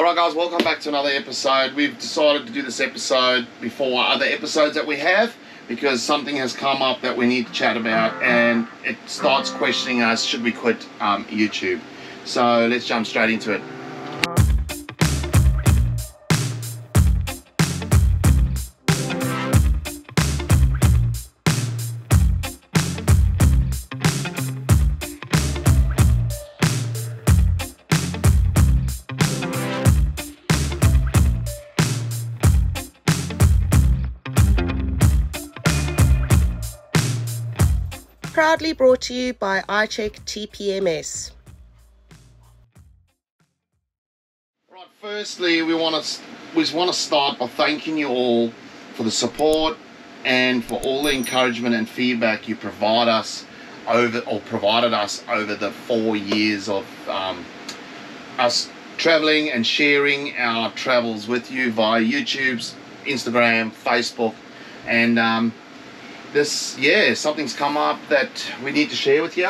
Alright guys, welcome back to another episode. We've decided to do this episode before other episodes that we have because something has come up that we need to chat about, and it starts questioning us, should we quit YouTube? So let's jump straight into it. Proudly brought to you by iCheck TPMS. Right, firstly, we want to start by thanking you all for the support and for all the encouragement and feedback you provided us over the 4 years of us traveling and sharing our travels with you via YouTube's, Instagram, Facebook, and something's come up that we need to share with you.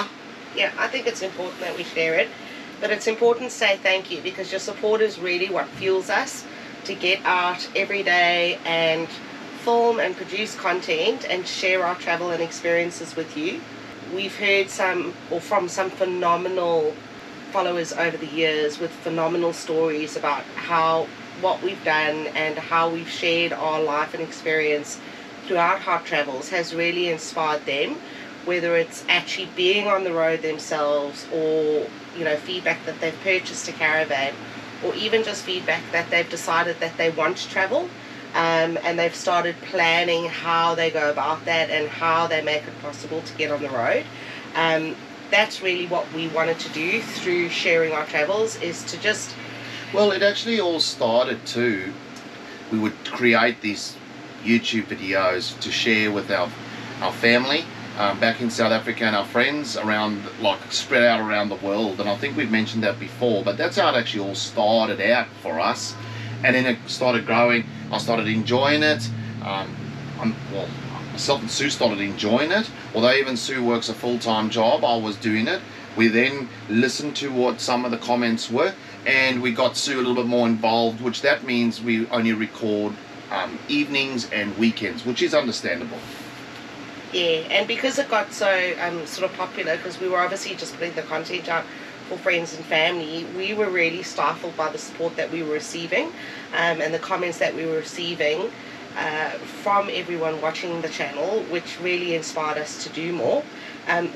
Yeah, I think it's important that we share it, but it's important to say thank you because your support is really what fuels us to get out every day and film and produce content and share our travel and experiences with you. We've heard from some phenomenal followers over the years with phenomenal stories about what we've done and how we've shared our life and experience throughout our travels has really inspired them, whether it's actually being on the road themselves or feedback that they've purchased a caravan, or even just feedback that they've decided that they want to travel, and they've started planning how they go about that and how they make it possible to get on the road. That's really what we wanted to do through sharing our travels, is to just... Well, it actually all started too. We would create these YouTube videos to share with our family back in South Africa and our friends around, spread out around the world. And I think we've mentioned that before, but that's how it actually all started out for us. And then it started growing. I started enjoying it. Myself and Sue started enjoying it. Although even Sue works a full-time job, I was doing it. We then listened to what some of the comments were, and we got Sue a little bit more involved, which that means we only record evenings and weekends, which is understandable. Yeah, and because it got so sort of popular, because we were obviously just putting the content out for friends and family, we were really stifled by the support that we were receiving, and the comments that we were receiving from everyone watching the channel, which really inspired us to do more.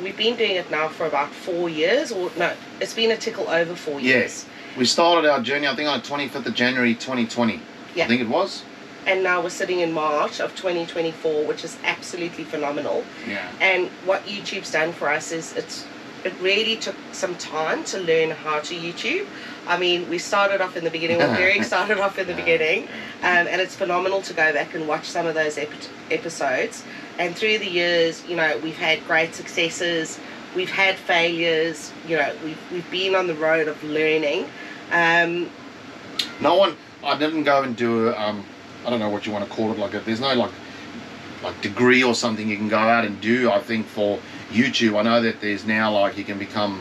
We've been doing it now for about 4 years, or no, it's been a tickle over 4 years. Yes, we started our journey, I think, on the 25th of January 2020. Yeah. I think it was. And now we're sitting in March of 2024, which is absolutely phenomenal. Yeah. And what YouTube's done for us is it really took some time to learn how to YouTube. I mean, we started off in the beginning, we're very started off in the beginning, and it's phenomenal to go back and watch some of those episodes. And through the years, we've had great successes, we've had failures, we've been on the road of learning. I didn't go and do I don't know what you want to call it, there's no like degree or something you can go out and do. I think for YouTube, I know that there's now you can become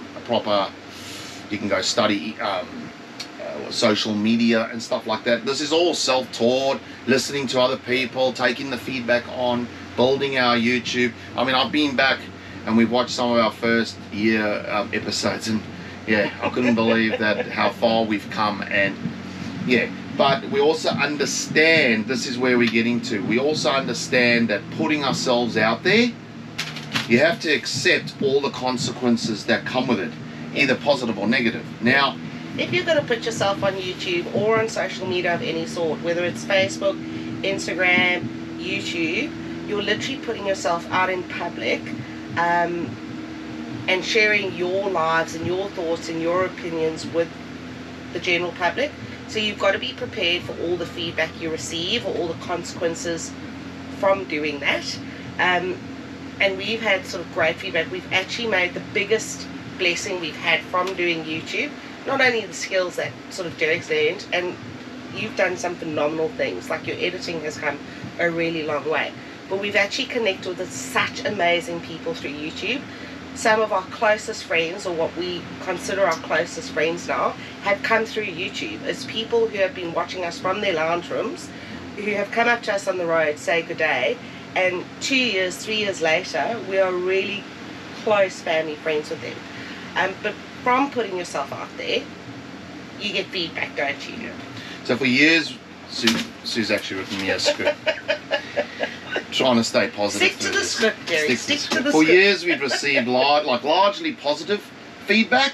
you can go study social media and stuff like that. This is all self-taught, listening to other people, taking the feedback on, building our YouTube. I mean, I've been back and we've watched some of our first year episodes, and yeah, I couldn't believe that how far we've come. And yeah, but we also understand, this is where we're getting to, we also understand that putting ourselves out there, you have to accept all the consequences that come with it, either positive or negative. Now, if you're going to put yourself on YouTube or on social media of any sort, whether it's Facebook, Instagram, YouTube, you're literally putting yourself out in public and sharing your lives and your thoughts and your opinions with the general public. So you've got to be prepared for all the feedback you receive or all the consequences from doing that. And we've had sort of great feedback. We've actually made the biggest blessing we've had from doing YouTube. Not only the skills that sort of Derek's learned, and you've done some phenomenal things, like your editing has come a really long way, but we've actually connected with such amazing people through YouTube. some of our closest friends, or what we consider our closest friends now, have come through YouTube. It's people who have been watching us from their lounge rooms, who have come up to us on the road, say good day, and 2 years, 3 years later, we are really close family friends with them. But from putting yourself out there, you get feedback, don't you? So for years, Sue's actually written me a script. Trying to stay positive. Stick to the script, Gary. Stick to the For script. years, we'd received largely positive feedback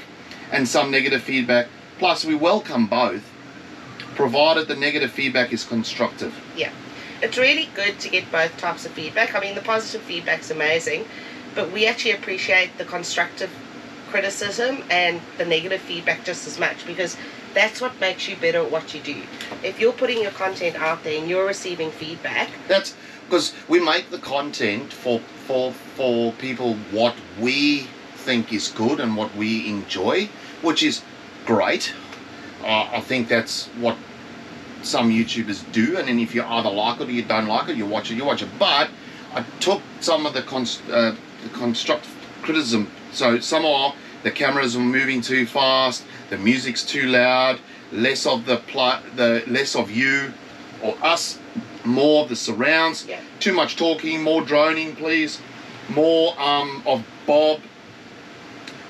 and some negative feedback. Plus, we welcome both, provided the negative feedback is constructive. Yeah. It's really good to get both types of feedback. I mean, the positive feedback's amazing, but we actually appreciate the constructive criticism and the negative feedback just as much, because that's what makes you better at what you do. If you're putting your content out there and you're receiving feedback, that's because we make the content for people what we think is good and what we enjoy, which is great. I think that's what some YouTubers do, and then if you either like it or you don't like it, you watch it. But I took some of the constructive criticism. So some are the cameras are moving too fast, the music's too loud, less of less of you or us, more of the surrounds. Yeah. Too much talking, more droning, please. More of Bob.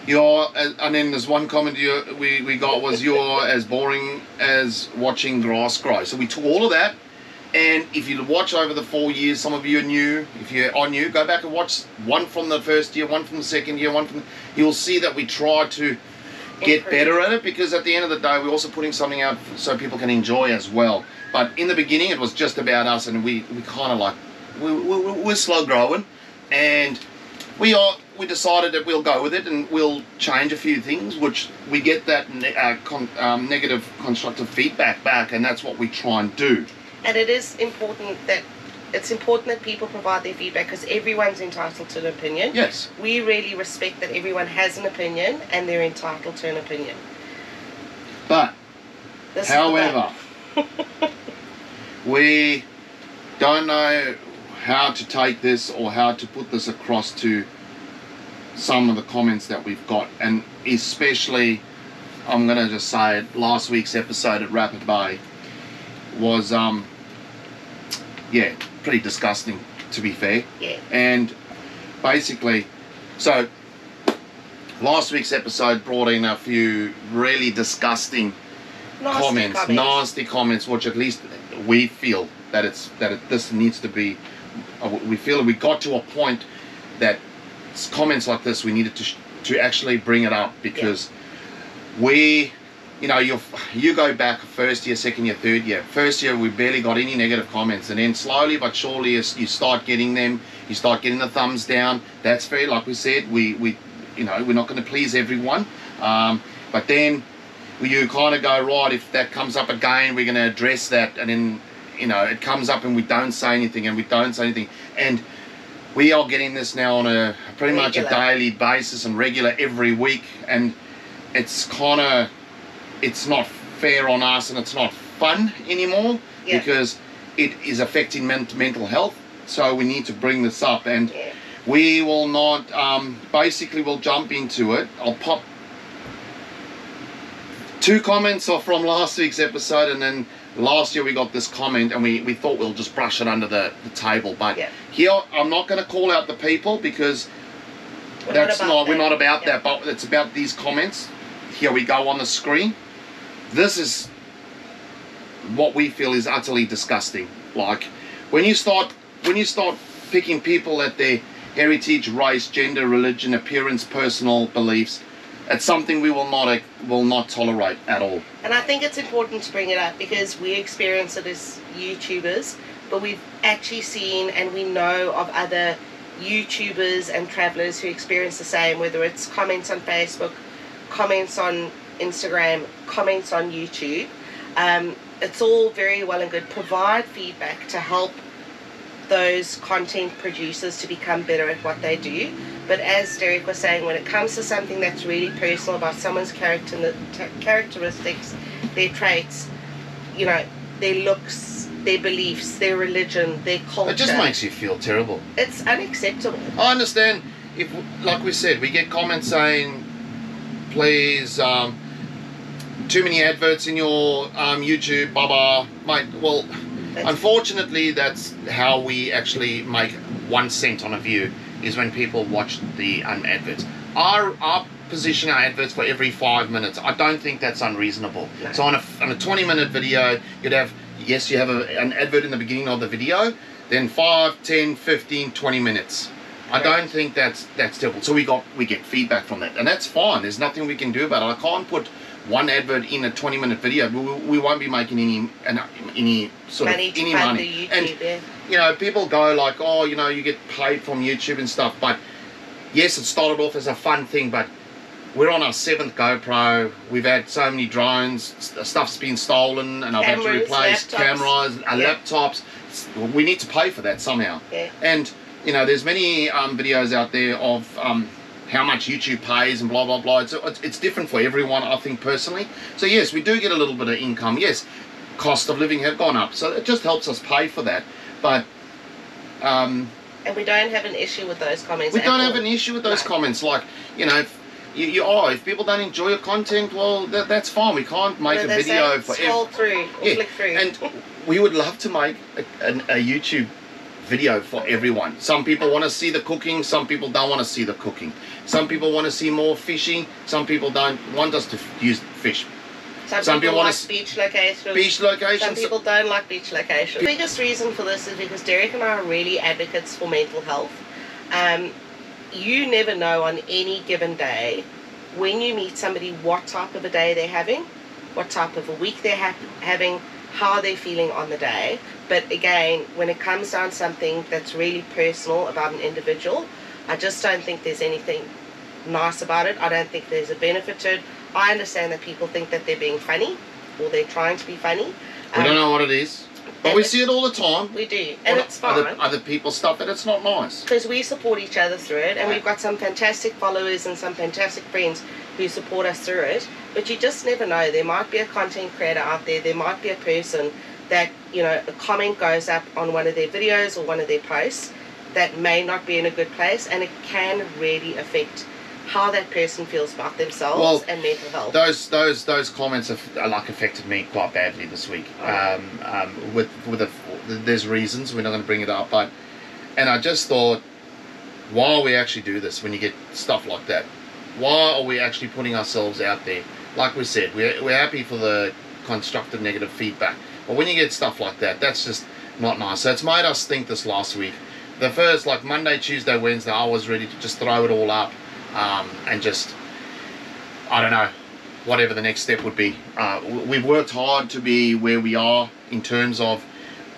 And then there's one comment we got was you're as boring as watching grass grow. So we took all of that, and if you watch over the 4 years, some of you are new. If you're new, go back and watch one from the first year, one from the second year, you'll see that we try to get better at it, because at the end of the day, we're also putting something out so people can enjoy as well. But in the beginning, it was just about us, and we kind of like we're slow growing, and we decided that we'll go with it and we'll change a few things, which we get that negative constructive feedback back, and that's what we try and do. and it is important that people provide their feedback, because everyone's entitled to an opinion. Yes. We really respect that everyone has an opinion and they're entitled to an opinion. But, however, we don't know how to take this or how to put this across to some of the comments that we've got, and especially, I'm going to just say it, last week's episode at Rapid Bay was pretty disgusting, to be fair. Yeah. And basically, so last week's episode brought in a few really disgusting nasty comments, which at least we feel that this needs to be. We feel we got to a point that comments like this we needed to actually bring it up, because you go back first year, second year, third year. First year we barely got any negative comments, and then slowly but surely as you start getting them, you start getting the thumbs down. That's very, like we said, we're not going to please everyone, but then you kind of go, right, if that comes up again, we're going to address that, and then it comes up and we don't say anything, and we are getting this now on a pretty much a daily basis and regular every week, and it's not fair on us, and it's not fun anymore, because it is affecting mental health. So we need to bring this up, and we will not, basically we'll jump into it. I'll pop 2 comments off from last week's episode, and then last year we got this comment, and we thought we'll just brush it under the table. But here I'm not going to call out the people, because we're not about that, but it's about these comments. Here we go on the screen. This is what we feel is utterly disgusting. Like when you start picking people at their heritage, race, gender, religion, appearance, personal beliefs, it's something we will not tolerate at all. And I think it's important to bring it up, because we experience it as YouTubers, but we've actually seen and we know of other YouTubers and travelers who experience the same, whether it's comments on Facebook, comments on Instagram, comments on YouTube. It's all very well and good. Provide feedback to help those content producers to become better at what they do. But as Derek was saying, when it comes to something that's really personal about someone's characteristics, their traits, their looks, their beliefs, their religion, their culture, it just makes you feel terrible. It's unacceptable. I understand if, like we said, we get comments saying, please, too many adverts in your YouTube, blah, mate, well, unfortunately, that's how we actually make 1 cent on a view, is when people watch the adverts. Our position our adverts for every 5 minutes. I don't think that's unreasonable. No. So on a 20-minute video, you'd have, yes, you have an advert in the beginning of the video, then 5, 10, 15, 20 minutes. I don't think that's terrible. So we get feedback from that, and that's fine. There's nothing we can do about it. I can't put one advert in a 20-minute video. We won't be making any sort of money. And you know, people go like, oh, you know, you get paid from YouTube and stuff. But yes, it started off as a fun thing, but we're on our 7th GoPro. We've had so many drones. Stuff's been stolen, and I've had to replace cameras, laptops. We need to pay for that somehow. Yeah. And you know, there's many videos out there of how much YouTube pays and blah blah blah. It's different for everyone, I think, personally. So yes, we do get a little bit of income. Yes, cost of living have gone up, so it just helps us pay for that. But and we don't have an issue with those comments. We don't have an issue with those comments. Like, you know, if people don't enjoy your content, well, that's fine. We can't make a video for scroll through or click through. And we would love to make a YouTube video for everyone. Some people want to see the cooking, some people don't want to see the cooking. Some people want to see more fishing, some people don't want us to use fish. Some people like beach locations. Beach locations. Some people don't like beach locations. The biggest reason for this is because Derek and I are really advocates for mental health. You never know on any given day when you meet somebody what type of a day they're having, what type of a week they're having, how they're feeling on the day. But again, when it comes down to something that's really personal about an individual, I just don't think there's anything nice about it. I don't think there's a benefit to it. I understand that people think that they're being funny, or they're trying to be funny. We don't know what it is, but we see it all the time. We do, and it's fine. Other people's stuff, and it's not nice. Because we support each other through it, and we've got some fantastic followers and some fantastic friends who support us through it. But you just never know. There might be a content creator out there. There might be a person that, you know, a comment goes up on one of their videos or one of their posts that may not be in a good place, and it can really affect how that person feels about themselves and mental health. Those comments have affected me quite badly this week. There's reasons, we're not going to bring it up, and I just thought, why we actually do this when you get stuff like that? Why are we actually putting ourselves out there? Like we said, we're happy for the constructive negative feedback, but when you get stuff like that, that's just not nice. So it's made us think this last week. The first, like Monday, Tuesday, Wednesday, I was ready to just throw it all up and just, I don't know, whatever the next step would be. We've worked hard to be where we are in terms of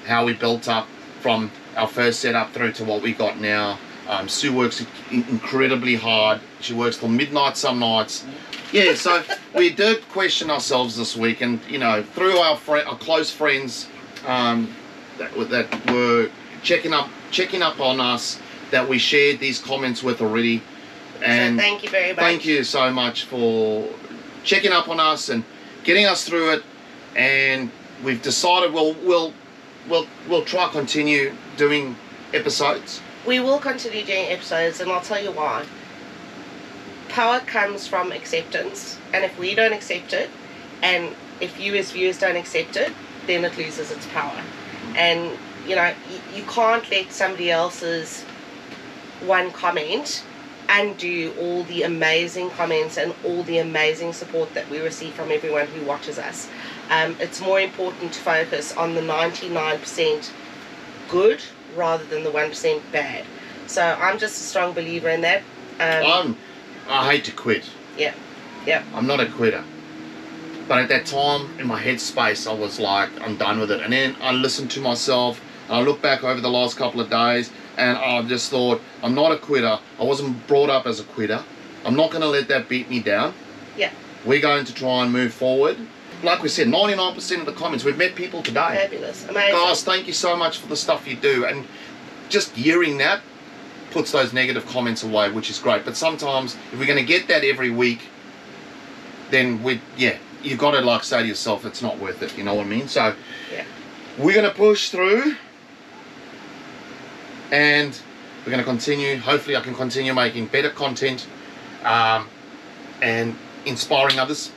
how we built up from our first setup through to what we got now. Sue works incredibly hard. She works till midnight some nights. Yeah, so we did question ourselves this week, and you know, through our close friends that were checking up on us, that we shared these comments with already. And so thank you very much. Thank you so much for checking up on us and getting us through it. And we've decided we'll try continue doing episodes. We will continue doing episodes, and I'll tell you why. Power comes from acceptance, and if we don't accept it, and if you as viewers don't accept it, then it loses its power. And you know, you can't let somebody else's one comment undo all the amazing comments and all the amazing support that we receive from everyone who watches us. It's more important to focus on the 99% good rather than the 1% bad. So I'm just a strong believer in that. I hate to quit. Yeah. I'm not a quitter. But at that time, in my headspace, I was like, I'm done with it. And then I listened to myself, and I looked back over the last couple of days, and I just thought, I'm not a quitter. I wasn't brought up as a quitter. I'm not going to let that beat me down. Yeah. We're going to try and move forward. Like we said, 99% of the comments, we've met people today. Fabulous. Amazing. Guys, thank you so much for the stuff you do. And just hearing that puts those negative comments away, which is great. But sometimes, if we're going to get that every week, then you've got to say to yourself, it's not worth it. You know what I mean? So we're going to push through. And We're going to continue. Hopefully I can continue making better content and inspiring others,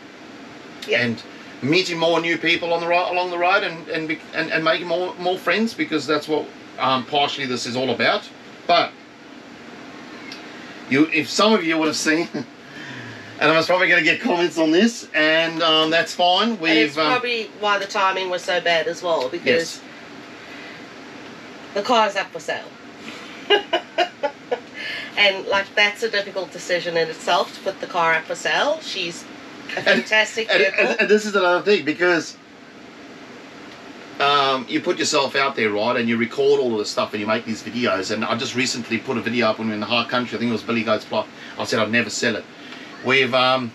and meeting more new people on the along the road, and making more friends, because that's what partially this is all about. But if some of you would have seen, and I was probably going to get comments on this, and that's fine. And it's probably why the timing was so bad as well, because the car's up for sale. And like, that's a difficult decision in itself, to put the car up for sale. She's a fantastic vehicle. And this is another thing, because you put yourself out there, right, and you record all of this stuff and you make these videos. And I just recently put a video up when we were in the high country. I think it was Billy Goat's Plot. I said I'd never sell it. We've had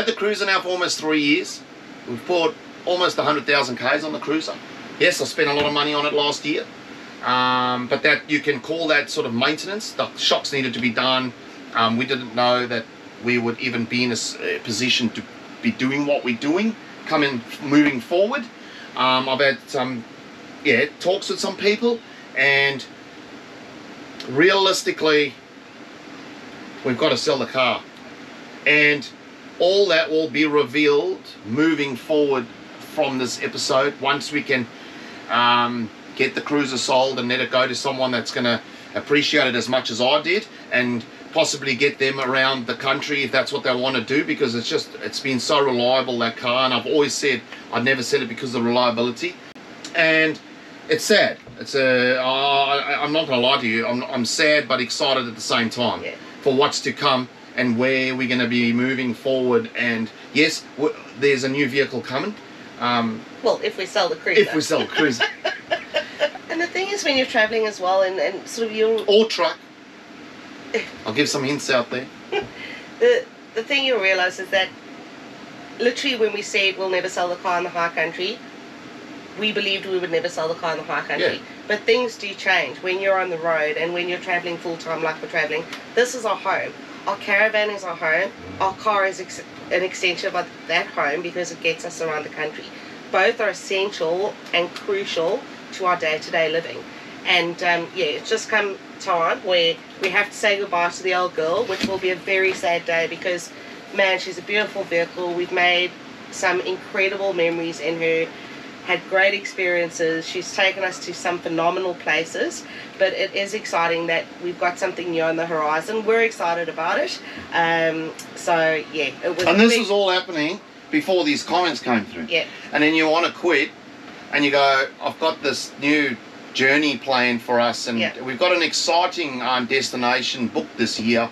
the Cruiser now for almost 3 years. We've bought almost 100,000 Ks on the Cruiser. Yes, I spent a lot of money on it last year. But that, you can call that sort of maintenance. The shocks needed to be done. We didn't know that we would even be in a position to be doing what we're doing, moving forward. I've had some talks with some people, and realistically we've got to sell the car, and all that will be revealed moving forward from this episode, once we can get the Cruiser sold and let it go to someone that's going to appreciate it as much as I did, and possibly get them around the country if that's what they want to do, because it's been so reliable, that car. And I've always said I'd never sell it because of the reliability, and it's sad. I'm not going to lie to you, I'm sad but excited at the same time for what's to come and where we're going to be moving forward. And yes, there's a new vehicle coming. Well, if we sell the Cruiser. If we sell the Cruiser. And the thing is, when you're travelling as well, and sort of or truck. I'll give some hints out there. The thing you realise is that literally when we said we'll never sell the car in the high country, we believed we would never sell the car in the high country. But things do change when you're on the road and when you're travelling full time like we're travelling. This is our home. Our caravan is our home. Our car is an extension of that home, because it gets us around the country. Both are essential and crucial to our day-to-day living. And it's just come time where we have to say goodbye to the old girl, which will be a very sad day, because man, she's a beautiful vehicle. We've made some incredible memories in her, had great experiences. She's taken us to some phenomenal places, but it is exciting that we've got something new on the horizon. We're excited about it. So yeah, it was. And this was all happening before these comments came through. Yeah. And then you want to quit, and you go, I've got this new journey planned for us, and we've got an exciting destination booked this year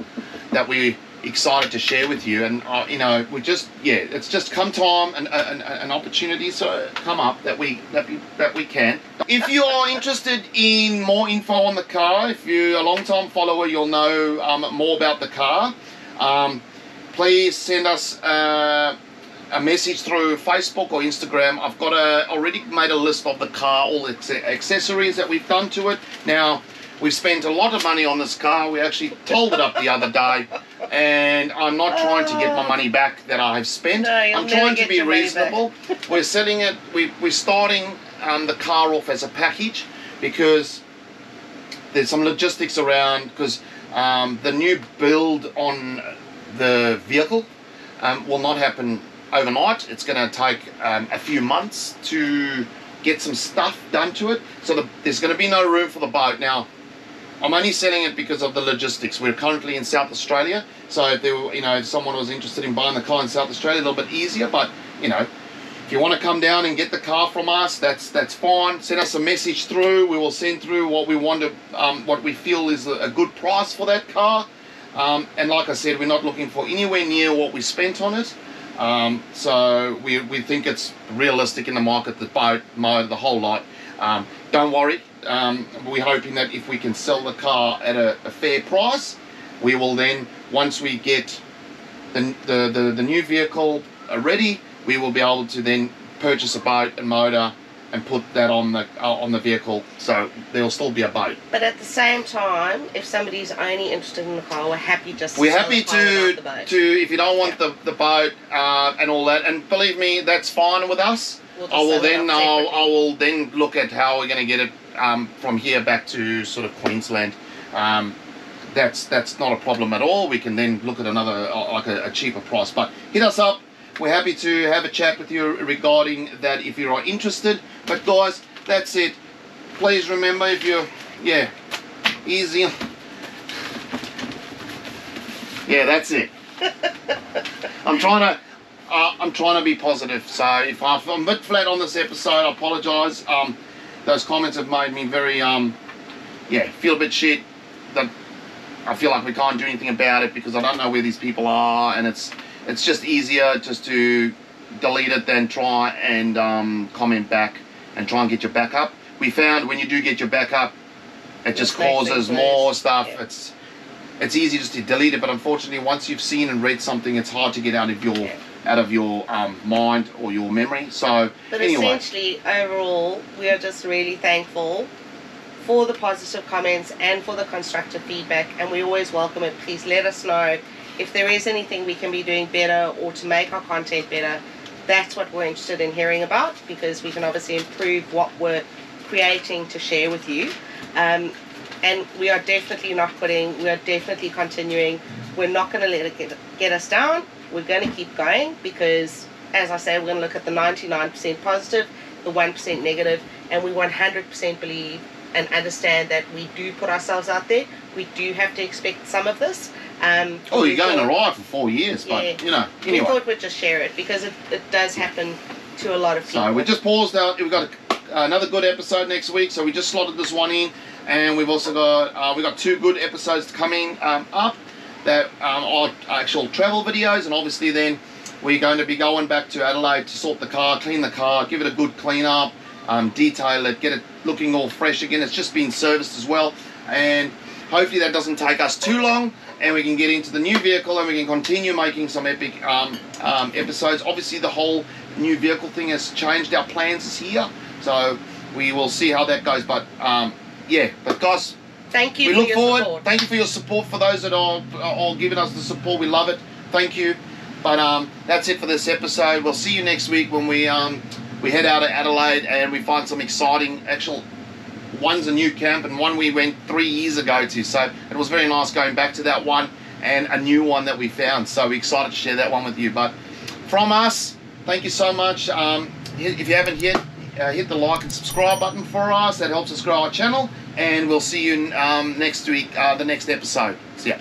that we're excited to share with you. And you know, we just it's just come time and opportunities come up that we can. If you are interested in more info on the car, if you're a long time follower, you'll know more about the car. Please send us a message through Facebook or Instagram. I've got already made a list of the car, all the accessories that we've done to it. Now, we've spent a lot of money on this car. We actually told it up the other day, and I'm not trying to get my money back that I've spent. No, I'm trying to be reasonable. We're selling it. We're starting the car off as a package, because there's some logistics around, because the new build on the vehicle will not happen overnight. It's going to take a few months to get some stuff done to it, so there's going to be no room for the boat. Now, I'm only selling it because of the logistics. We're currently in South Australia, so if there were, if someone was interested in buying the car in South Australia, a little bit easier. But if you want to come down and get the car from us, that's fine. Send us a message through. We will send through what we want to, what we feel is a good price for that car. And like I said, we're not looking for anywhere near what we spent on it. So we think it's realistic in the market, the boat, motor, the whole lot. Don't worry. We're hoping that if we can sell the car at a fair price, we will then, once we get the new vehicle ready, we will be able to then purchase a boat and motor and put that on the vehicle, so there'll still be a boat. But at the same time, if somebody's only interested in the car, we're happy just to we're sell happy the car without the boat. to if you don't want the boat and all that, and believe me, that's fine with us. I will then look at how we're going to get it from here back to sort of Queensland. that's not a problem at all. We can then look at another, like a cheaper price. But hit us up. We're happy to have a chat with you regarding that if you are interested. But guys, that's it. Please remember, if you're, yeah, easy. Yeah, that's it. I'm trying to be positive. So if I'm a bit flat on this episode, I apologise. Those comments have made me very, yeah, feel a bit shit. That I feel like we can't do anything about it because I don't know where these people are, and it's just easier just to delete it than try and comment back and try and get your back up. We found when you do get your back up, it just causes more stuff. Yeah. It's easy just to delete it, but unfortunately, once you've seen and read something, it's hard to get out of your mind or your memory. So, but anyway, essentially, overall, we are just really thankful for the positive comments and for the constructive feedback, and we always welcome it. Please let us know if there is anything we can be doing better or to make our content better. That's what we're interested in hearing about, because we can obviously improve what we're creating to share with you. And we are definitely not quitting. We are definitely continuing. We're not going to let it get us down. We're going to keep going because, as I say, we're going to look at the 99% positive, the 1% negative, and we 100% believe and understand that we do put ourselves out there. We do have to expect some of this. Oh, you're going to ride for 4 years, but, yeah, you know, anyway. We thought we'd just share it because it does happen to a lot of people. So we just paused out. We've got another good episode next week, so we just slotted this one in. And we've also got, we got 2 good episodes coming up that are actual travel videos. And obviously then we're going to be going back to Adelaide to sort the car, clean the car, give it a good clean up, detail it, get it looking all fresh again. It's just been serviced as well. And hopefully that doesn't take us too long, and we can get into the new vehicle and we can continue making some epic episodes. Obviously the whole new vehicle thing has changed our plans this year, so we will see how that goes. But yeah, but guys, thank you. We look forward. Support. Thank you for your support. For those that are giving us the support, we love it. Thank you. But that's it for this episode. We'll see you next week when we head out to Adelaide and we find some exciting actual. One's a new camp and one we went 3 years ago to. So it was very nice going back to that one and a new one that we found. So we're excited to share that one with you. But from us, thank you so much. If you haven't yet, hit the like and subscribe button for us. That helps us grow our channel. And we'll see you next week, the next episode. See ya.